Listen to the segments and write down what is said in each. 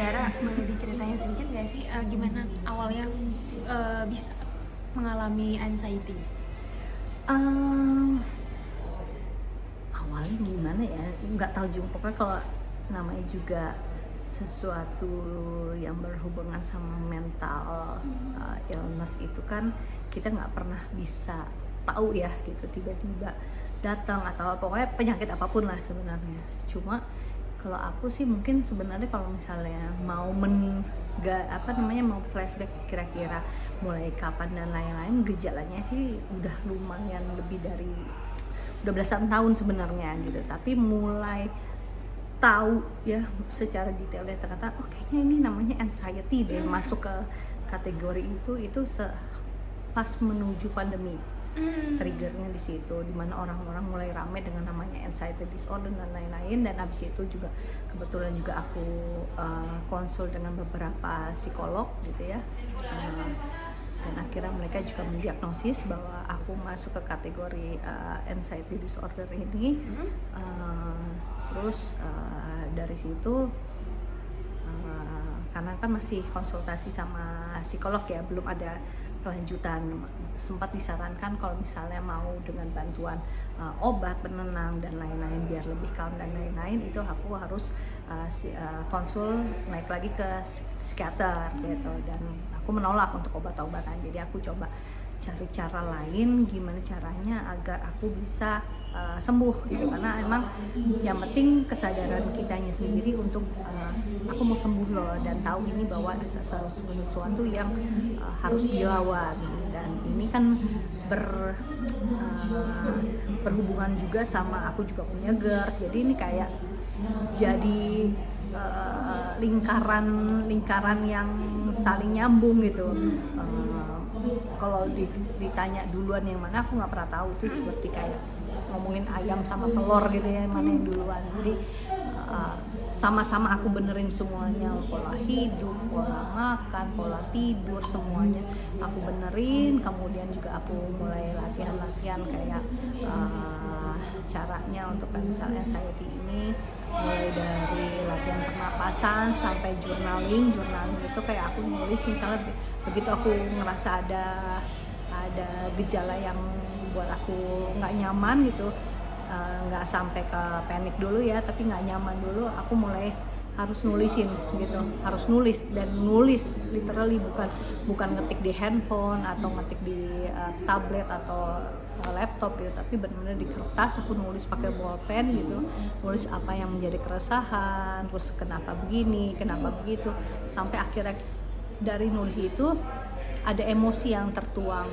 Tiara, boleh diceritain sedikit nggak sih gimana awalnya bisa mengalami anxiety? Eee, Awalnya gimana ya, nggak tahu juga, pokoknya kalau namanya juga sesuatu yang berhubungan sama mental, illness itu kan kita nggak pernah bisa tahu ya gitu, tiba-tiba datang atau pokoknya penyakit apapun lah sebenarnya. Cuma kalau aku sih mungkin sebenarnya kalau misalnya mau mau flashback kira-kira mulai kapan dan lain-lain, gejalanya sih udah lumayan lebih dari udah belasan tahun sebenarnya gitu, tapi mulai tahu ya secara detailnya ternyata oh kayaknya ini namanya anxiety deh, masuk ke kategori itu pas menuju pandemi. Triggernya di situ, dimana orang-orang mulai ramai dengan namanya anxiety disorder dan lain-lain, dan habis itu juga kebetulan juga aku konsul dengan beberapa psikolog gitu ya, dan akhirnya mereka juga mendiagnosis bahwa aku masuk ke kategori anxiety disorder ini. Terus dari situ karena kan masih konsultasi sama psikolog ya, belum ada kelanjutan, sempat disarankan kalau misalnya mau dengan bantuan obat penenang dan lain-lain biar lebih calm dan lain-lain, itu aku harus konsul naik lagi ke psikiater gitu, dan aku menolak untuk obat-obatan. Jadi aku coba cari cara lain gimana caranya agar aku bisa sembuh gitu, karena emang yang penting kesadaran kitanya sendiri untuk aku mau sembuh loh, dan tahu ini bahwa ada sesuatu yang harus dilawan, dan ini kan berhubungan juga sama aku juga punya GERD, jadi ini kayak jadi lingkaran yang saling nyambung gitu. Kalau ditanya duluan yang mana, aku nggak pernah tahu, itu seperti kayak ngomongin ayam sama telur gitu ya, mana yang duluan. Jadi sama-sama aku benerin semuanya, pola hidup, pola makan, pola tidur, semuanya aku benerin. Kemudian juga aku mulai latihan-latihan kayak caranya untuk misalnya anxiety ini, mulai dari latihan pernapasan sampai journaling itu kayak aku nulis misalnya begitu aku ngerasa ada gejala yang buat aku nggak nyaman gitu, nggak sampai ke panik dulu ya, tapi nggak nyaman dulu, aku mulai harus nulisin gitu, harus nulis, dan nulis literally bukan ngetik di handphone atau ngetik di tablet atau laptop gitu, tapi benar-benar di kertas aku nulis pakai bolpen gitu, nulis apa yang menjadi keresahan, terus kenapa begini, kenapa begitu, sampai akhirnya dari nulis itu ada emosi yang tertuang,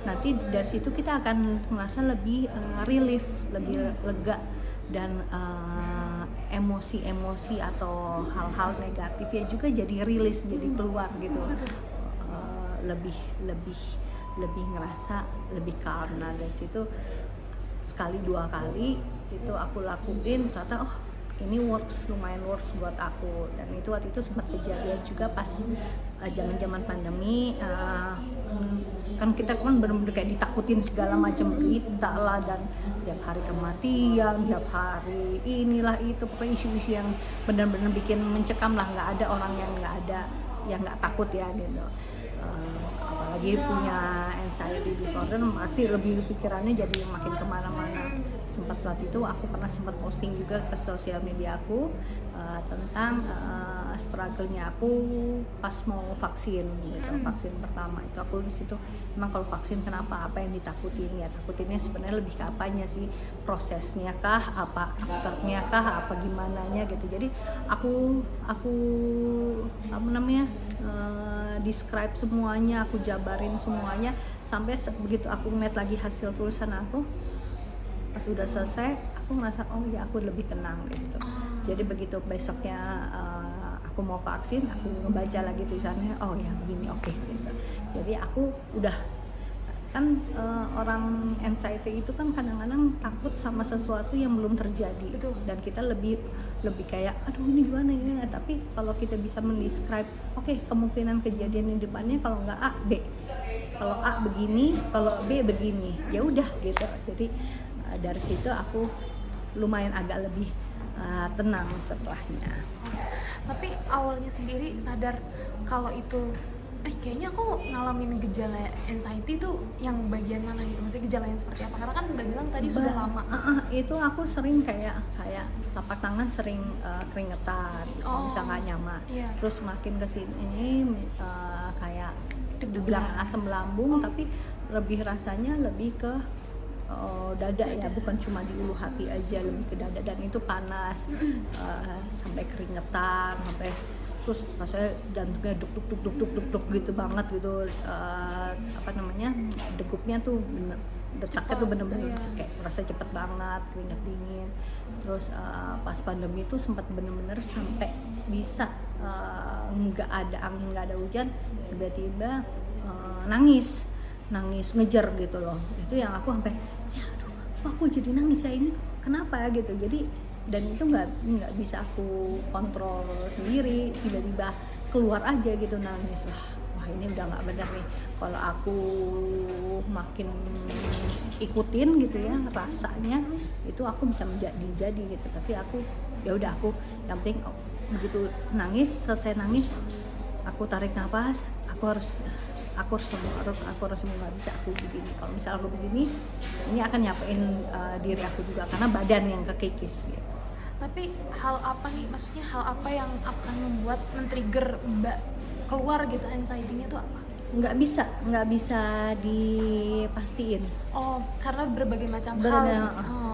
nanti dari situ kita akan merasa lebih relief, lebih lega, dan emosi-emosi atau hal-hal negatif ya juga jadi rilis, jadi keluar gitu. Lebih ngerasa lebih calm. Nah dari situ sekali dua kali itu aku lakuin, ternyata oh ini lumayan works buat aku, dan itu waktu itu sempat kejadian juga pas zaman pandemi. Kan kita kan benar-benar kayak ditakutin segala macam berita lah, dan tiap hari kematian, tiap hari inilah itu, pokoknya isu-isu yang benar-benar bikin mencekam lah. Nggak ada orang yang nggak takut ya gitu. Apalagi punya anxiety disorder, masih lebih pikirannya jadi makin kemana-mana. Sempat waktu itu aku sempat posting juga ke sosial media aku tentang struggle-nya aku pas mau vaksin gitu, vaksin pertama itu aku di situ. Emang kalau vaksin kenapa, apa yang ditakutin ya, takutinnya sebenarnya lebih ke apanya sih, prosesnya kah, apa afternya kah, apa gimana nya gitu. Jadi aku describe semuanya, aku jabarin semuanya, sampai begitu aku ngeliat lagi hasil tulisan aku pas udah selesai, aku ngerasa oh ya aku lebih tenang gitu. Jadi begitu besoknya aku mau vaksin, aku ngebaca lagi tulisannya, oh ya begini, oke gitu. Jadi aku udah kan orang anxiety itu kan kadang-kadang takut sama sesuatu yang belum terjadi. Betul. Dan kita lebih kayak aduh ini gimana ya, tapi kalau kita bisa mendescribe oke, kemungkinan kejadian di depannya kalau nggak A B, kalau A begini, kalau B begini, ya udah gitu. Jadi dari situ aku lumayan agak lebih tenang setelahnya. Tapi awalnya sendiri sadar kalau itu kayaknya aku ngalamin gejala anxiety tuh yang bagian mana gitu, maksudnya gejala yang seperti apa, karena kan Mbak bilang tadi sudah lama. Itu aku sering kayak tapak tangan sering keringetan, kalau bisa nggak nyaman. Terus makin kesini kayak dibilang asam lambung, tapi lebih rasanya lebih ke dada ya, bukan cuma di ulu hati aja, lebih ke dada, dan itu panas, sampai keringetan, sampai terus rasanya jantungnya duk gitu banget gitu, degupnya tuh detaknya tuh bener-bener kayak merasa cepet banget, keringat dingin. Terus pas pandemi itu sempat bener-bener sampai bisa nggak ada angin, nggak ada hujan, tiba-tiba nangis ngejer gitu loh. Itu yang aku sampai kok aku jadi nangis ya, ini kenapa gitu. Jadi dan itu nggak bisa aku kontrol sendiri, tiba-tiba keluar aja gitu nangis lah. Wah ini udah nggak benar nih kalau aku makin ikutin gitu ya rasanya, itu aku bisa menjadi gitu. Tapi aku ya udah, aku yang penting begitu nangis, selesai nangis aku tarik nafas, aku harus semua, nggak bisa aku begini. Kalau misal aku begini, ini akan nyapain diri aku juga, karena badan yang kekikis gitu. Tapi hal apa nih, maksudnya hal apa yang akan membuat men-trigger Mbak keluar gitu anxiety-nya tuh apa? Nggak bisa dipastiin. Karena berbagai macam hal.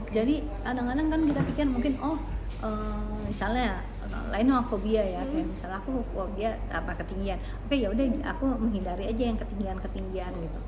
Okay. Jadi kadang-kadang kan kita pikir mungkin misalnya lain sama fobia ya, kayak misalnya aku fobia ketinggian. Oke, ya udah aku menghindari aja yang ketinggian gitu.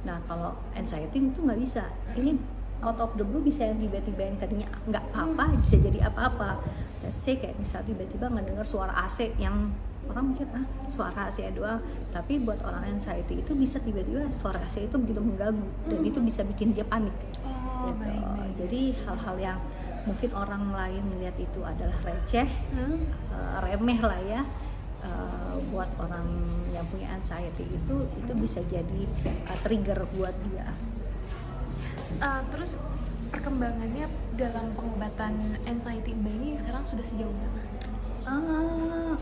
Nah, kalau anxiety itu nggak bisa. Ini out of the blue bisa yang tiba-tiba yang tadinya nggak apa-apa bisa jadi apa-apa. Let's say kayak misalnya tiba-tiba ngedengar suara AC yang orang mikir suara AC doang, tapi buat orang anxiety itu bisa tiba-tiba suara AC itu begitu mengganggu dan itu bisa bikin dia panik. Gitu. Baik. Jadi hal-hal yang mungkin orang lain melihat itu adalah receh, remeh lah ya, buat orang yang punya anxiety itu bisa jadi trigger buat dia. Terus perkembangannya dalam pengobatan anxiety Mbak ini sekarang sudah sejauh mana?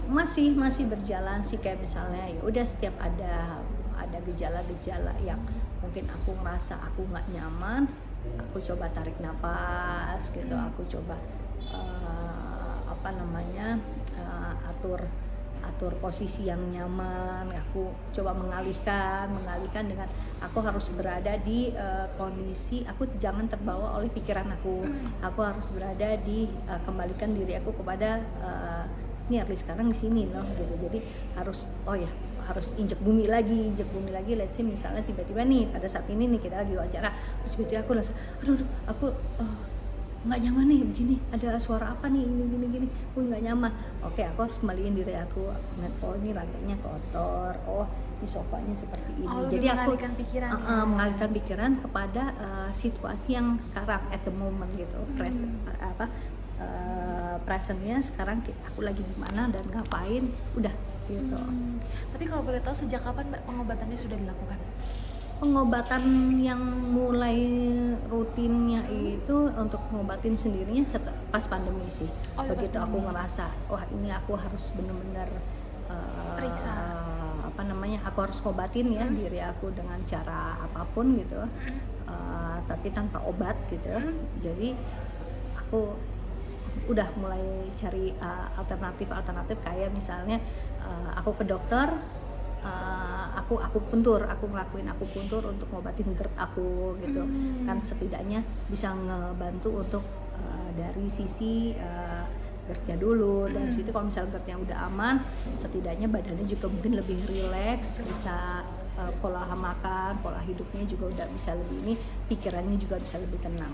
Masih berjalan sih, kayak misalnya ya udah setiap ada gejala-gejala yang mungkin aku ngerasa aku nggak nyaman, aku coba tarik napas gitu, aku coba atur posisi yang nyaman, aku coba mengalihkan dengan aku harus berada di kondisi aku jangan terbawa oleh pikiran aku harus berada di kembalikan diri aku kepada ini harus sekarang di sini loh gitu. Jadi harus injek bumi lagi. Let's say misalnya tiba-tiba nih pada saat ini nih kita lagi wawancara, terus tiba-tiba aku rasa aku nggak nyaman nih begini, ada suara apa nih gini, aku nggak nyaman. Oke, aku harus kembaliin diri aku, ini lantainya kotor, di sofanya seperti ini. Jadi aku mengalihkan pikiran kepada situasi yang sekarang at the moment gitu, presentnya sekarang aku lagi di mana dan ngapain, udah gitu. Tapi kalau boleh tahu sejak kapan Mbak pengobatannya sudah dilakukan? Pengobatan yang mulai rutinnya itu untuk ngobatin sendirinya pas pandemi sih. Begitu aku ngerasa ini aku harus benar-benar periksa aku harus ngobatin ya diri aku dengan cara apapun gitu, tapi tanpa obat gitu. Jadi aku udah mulai cari alternatif kayak misalnya aku ke dokter, aku ngelakuin akupuntur untuk ngobatin GERD aku gitu. Kan setidaknya bisa ngebantu untuk dari sisi GERD-nya dulu. Dari situ kalau misalnya GERD-nya udah aman, setidaknya badannya juga mungkin lebih rileks, bisa pola makan, pola hidupnya juga udah bisa lebih pikirannya juga bisa lebih tenang.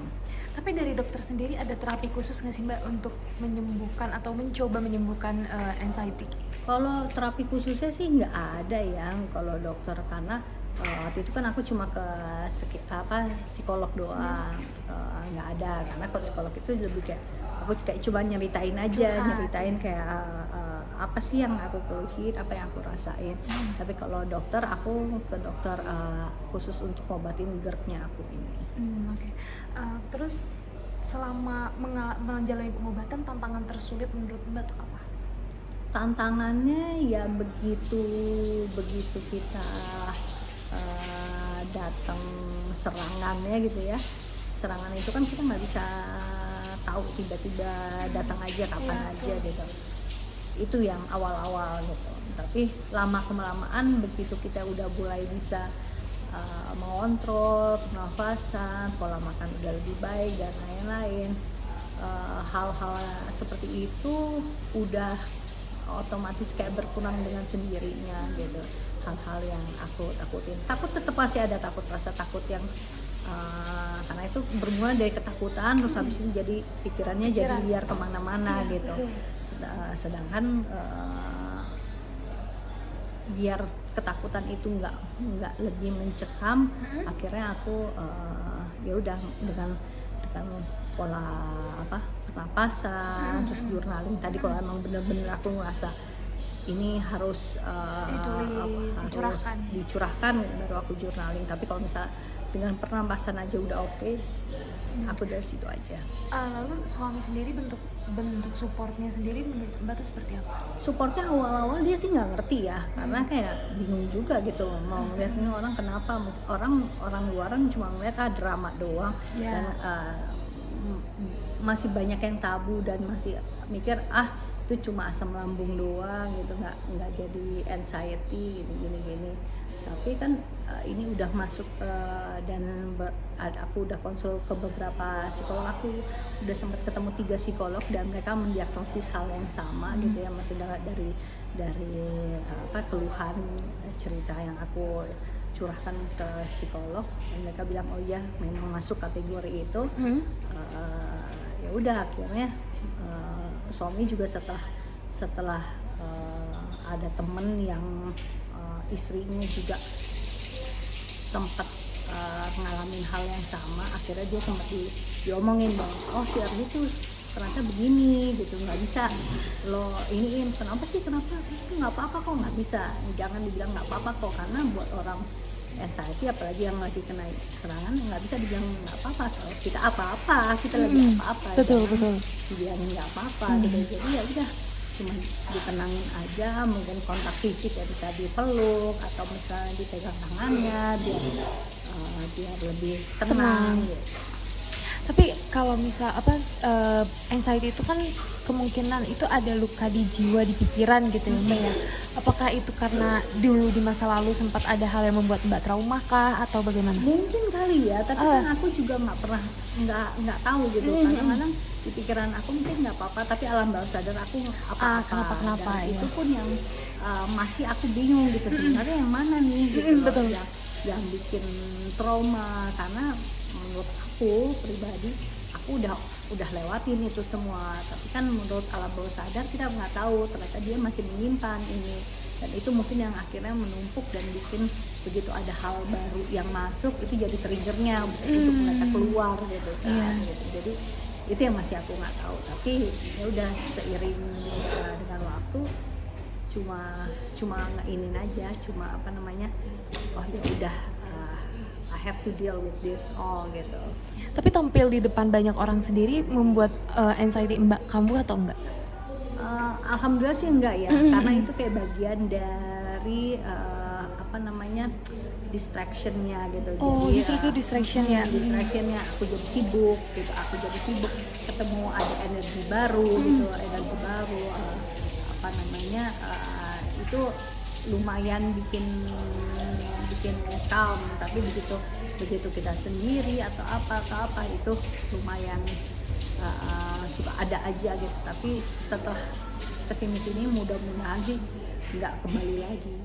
Tapi dari dokter sendiri ada terapi khusus nggak sih Mbak untuk menyembuhkan atau mencoba menyembuhkan anxiety? Kalau terapi khususnya sih nggak ada ya kalau dokter, karena waktu itu kan aku cuma ke psikolog doang, nggak ada, karena kalau psikolog itu lebih kayak aku kayak cuma nyeritain kayak apa sih yang aku keluhin, apa yang aku rasain. Tapi kalau dokter, aku ke dokter khusus untuk ngobatin GERD-nya aku ini. Oke. Terus selama menjalani pengobatan tantangan tersulit menurut Mbak tuh apa? Tantangannya ya begitu kita datang serangannya gitu ya, serangan itu kan kita nggak bisa tahu, tiba-tiba datang aja kapan Iya, aja betul. gitu. Itu yang awal-awal gitu, tapi lama kelamaan begitu kita udah mulai bisa mengontrol pernafasan, pola makan udah lebih baik dan lain-lain, hal-hal seperti itu udah otomatis kayak berkurang dengan sendirinya gitu. Hal-hal yang aku takutin, takut tetap masih ada, rasa takut yang karena itu bermula dari ketakutan terus habis itu jadi pikirannya jadi liar kemana-mana Iya, gitu. betul. Sedangkan biar ketakutan itu nggak lebih mencekam, akhirnya aku ya udah dengan pola pernapasan, terus journaling tadi. Kalau emang bener-bener aku ngerasa ini harus dicurahkan baru aku journaling. Tapi kalau misalnya dengan pernapasan aja udah oke, aku dari situ aja. Lalu suami sendiri bentuk supportnya sendiri menurut Mbak tuh seperti apa? Supportnya awal-awal dia sih nggak ngerti ya, karena kayak bingung juga gitu mau ngeliat ini orang kenapa, orang luaran cuma ngeliat drama doang. Dan masih banyak yang tabu dan masih mikir itu cuma asam lambung doang gitu, nggak jadi anxiety gini. Tapi kan ini udah masuk dan aku udah konsul ke beberapa psikolog, aku udah sempat ketemu 3 psikolog dan mereka mendiagnosis hal yang sama gitu ya, masih dari keluhan cerita yang aku curahkan ke psikolog dan mereka bilang oh iya memang masuk kategori itu. Ya udah akhirnya suami juga setelah ada temen yang istrinya juga sempat ngalamin hal yang sama, akhirnya dia sempat diomongin bahwa oh si Ardi tuh ternyata begini gitu, nggak bisa lo iniin, kenapa itu nggak apa-apa kok, nggak bisa, jangan dibilang nggak apa-apa kok, karena buat orang anxiety apalagi yang lagi kena serangan nggak bisa dibilang nggak apa-apa, kalau kita lagi apa-apa, betul dia nggak apa-apa gitu. Jadi ya udah cuma ditenangin aja, mungkin kontak fisik ya bisa dipeluk atau misalnya dipegang tangannya biar lebih tenang gitu. Tapi kalau misal anxiety itu kan kemungkinan itu ada luka di jiwa, di pikiran gitu ya Mbak ya. Apakah itu karena dulu di masa lalu sempat ada hal yang membuat Mbak trauma kah atau bagaimana? Mungkin kali ya, tapi kan aku juga nggak tahu gitu. Kadang-kadang di pikiran aku mungkin nggak apa-apa, tapi alam bawah sadar aku kenapa dan ya. itu pun yang masih aku bingung gitu, sebenarnya yang mana nih gitu. Betul. Yang bikin trauma, karena menurut aku pribadi aku udah lewatin itu semua, tapi kan menurut alam bawah sadar kita nggak tahu ternyata dia masih menyimpan ini, dan itu mungkin yang akhirnya menumpuk dan bikin begitu ada hal baru yang masuk itu jadi triggernya untuk mereka keluar gitu kan. Gitu. Jadi itu yang masih aku nggak tahu, tapi ya udah seiring dengan waktu cuma ngeinin aja, oh ya udah I have to deal with this all gitu. Tapi tampil di depan banyak orang sendiri membuat anxiety Mbak kambuh atau enggak? Alhamdulillah sih enggak ya, karena itu kayak bagian dari distractionnya gitu. Oh, jadi, justru itu distraction ya? Distractionnya aku jadi sibuk gitu, ketemu ada energi baru gitu, itu lumayan bikin calm. Tapi begitu kita sendiri atau apa itu lumayan suka ada aja gitu. Tapi setelah kesini mudah-mudahan sih nggak kembali lagi.